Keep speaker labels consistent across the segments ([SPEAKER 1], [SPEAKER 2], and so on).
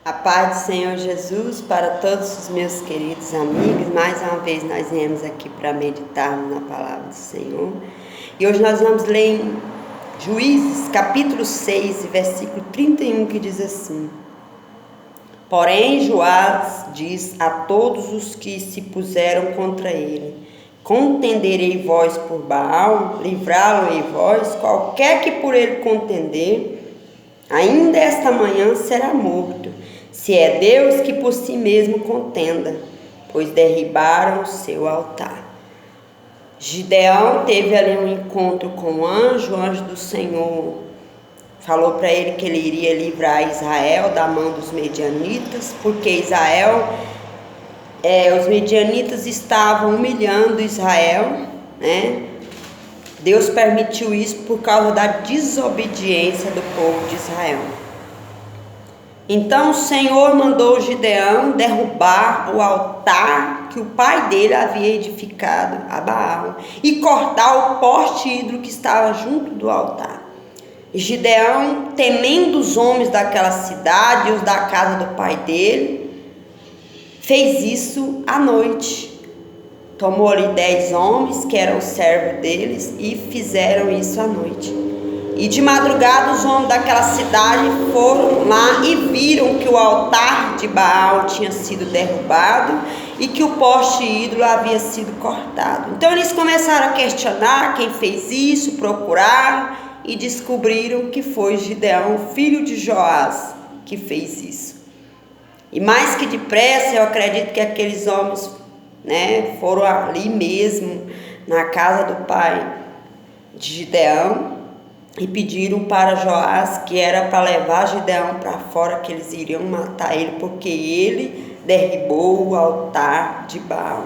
[SPEAKER 1] A paz do Senhor Jesus para todos os meus queridos amigos. Mais uma vez nós viemos aqui para meditarmos na palavra do Senhor. E hoje nós vamos ler em Juízes, capítulo 6, versículo 31, que diz assim: Porém, Joás diz a todos os que se puseram contra ele: Contenderei vós por Baal, livrá-lo-ei vós, qualquer que por ele contender, ainda esta manhã será morto, se é Deus que por si mesmo contenda, pois derribaram o seu altar. Gideão teve ali um encontro com o anjo do Senhor falou para ele que ele iria livrar Israel da mão dos medianitas, porque os medianitas estavam humilhando Israel, né? Deus permitiu isso por causa da desobediência do povo de Israel. Então o Senhor mandou Gideão derrubar o altar que o pai dele havia edificado a Baal e cortar o poste ídolo que estava junto do altar. E Gideão, temendo os homens daquela cidade e os da casa do pai dele, fez isso à noite. Tomou ali 10 homens que eram servos deles e fizeram isso à noite. E de madrugada os homens daquela cidade foram lá e viram que o altar de Baal tinha sido derrubado e que o poste ídolo havia sido cortado. Então eles começaram a questionar quem fez isso, procuraram e descobriram que foi Gideão, filho de Joás, que fez isso. E mais que depressa, eu acredito que aqueles homens, foram ali mesmo, na casa do pai de Gideão, e pediram para Joás que era para levar Gideão para fora, que eles iriam matar ele, porque ele derribou o altar de Baal.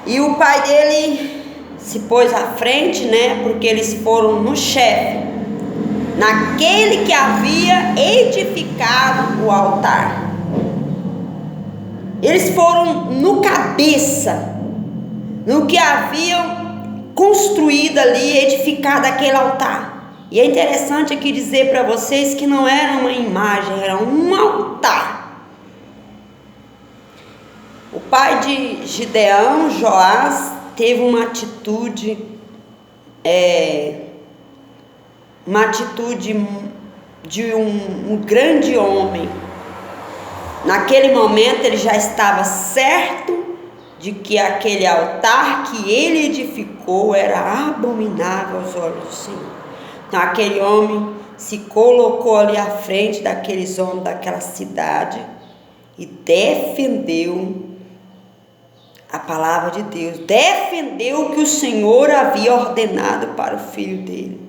[SPEAKER 1] E o pai dele se pôs à frente, porque eles foram no chefe, naquele que havia edificado o altar. Eles foram no cabeça, no que haviam construído ali, edificado aquele altar. E é interessante aqui dizer para vocês que não era uma imagem, era um altar. O pai de Gideão, Joás, teve uma atitude de um grande homem. Naquele momento ele já estava certo de que aquele altar que ele edificou era abominável aos olhos do Senhor. Então aquele homem se colocou ali à frente daqueles homens daquela cidade e defendeu a palavra de Deus, defendeu o que o Senhor havia ordenado para o filho dele.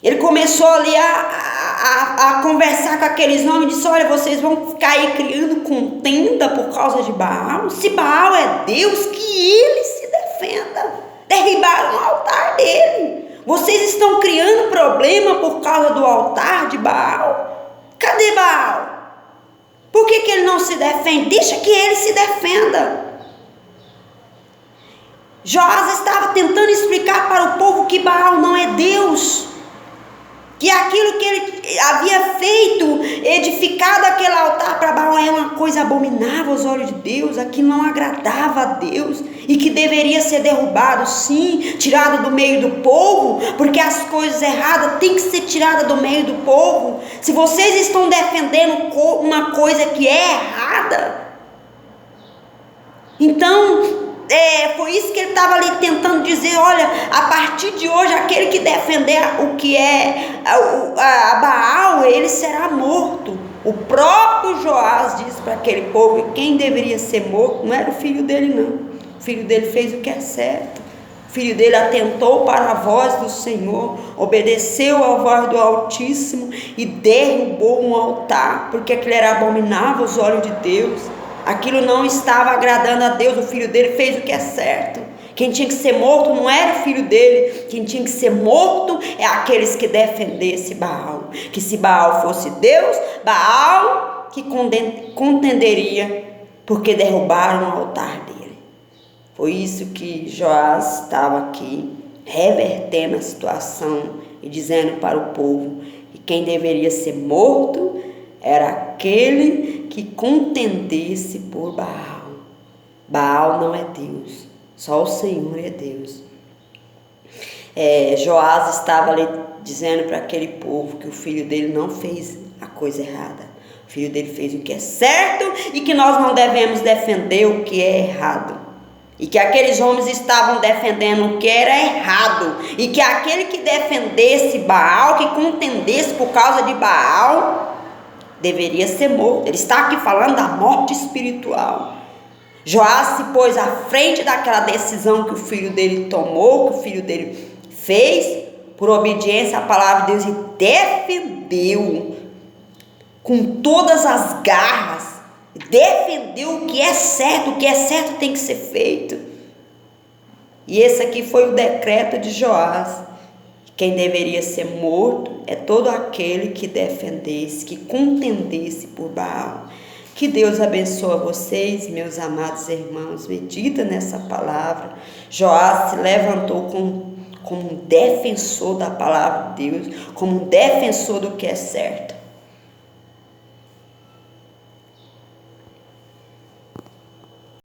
[SPEAKER 1] Ele começou ali a conversar com aqueles homens e disse: olha, vocês vão ficar aí criando contenda por causa de Baal? Se Baal é Deus, que ele se defenda. Derribaram o altar dele. Vocês estão criando problema por causa do altar de Baal. Cadê Baal? Por que ele não se defende? Deixa que ele se defenda. Joás estava tentando explicar para o povo que Baal não é Deus, que aquilo que ele havia feito, edificado aquele altar para Baal, é uma coisa abominável aos olhos de Deus, aquilo não agradava a Deus, e que deveria ser derrubado, sim, tirado do meio do povo, porque as coisas erradas têm que ser tiradas do meio do povo. Se vocês estão defendendo uma coisa que é errada, então foi isso que ele estava ali tentando dizer: olha, a partir de hoje, aquele que defender o que é a Baal, ele será morto. O próprio Joás disse para aquele povo que quem deveria ser morto não era o filho dele, não. O filho dele fez o que é certo. O filho dele atentou para a voz do Senhor, obedeceu à voz do Altíssimo e derrubou um altar, porque aquilo era abominável aos olhos de Deus. Aquilo não estava agradando a Deus. O filho dele fez o que é certo. Quem tinha que ser morto não era o filho dele. Quem tinha que ser morto é aqueles que defendessem Baal. Que se Baal fosse Deus, Baal que contenderia, porque derrubaram o altar dele. Foi isso que Joás estava aqui revertendo a situação e dizendo para o povo que quem deveria ser morto era aquele que contendesse por Baal. Baal não é Deus, só o Senhor é Deus. Joás estava ali dizendo para aquele povo que o filho dele não fez a coisa errada. O filho dele fez o que é certo e que nós não devemos defender o que é errado. E que aqueles homens estavam defendendo o que era errado. E que aquele que defendesse Baal, que contendesse por causa de Baal, deveria ser morto. Ele está aqui falando da morte espiritual. Joás se pôs à frente daquela decisão que o filho dele tomou, que o filho dele fez, por obediência à palavra de Deus, e defendeu com todas as garras, defendeu o que é certo tem que ser feito. E esse aqui foi o decreto de Joás. Quem deveria ser morto é todo aquele que defendesse, que contendesse por Baal. Que Deus abençoe vocês, meus amados irmãos. Medita nessa palavra. Joás se levantou como um defensor da palavra de Deus, como um defensor do que é certo.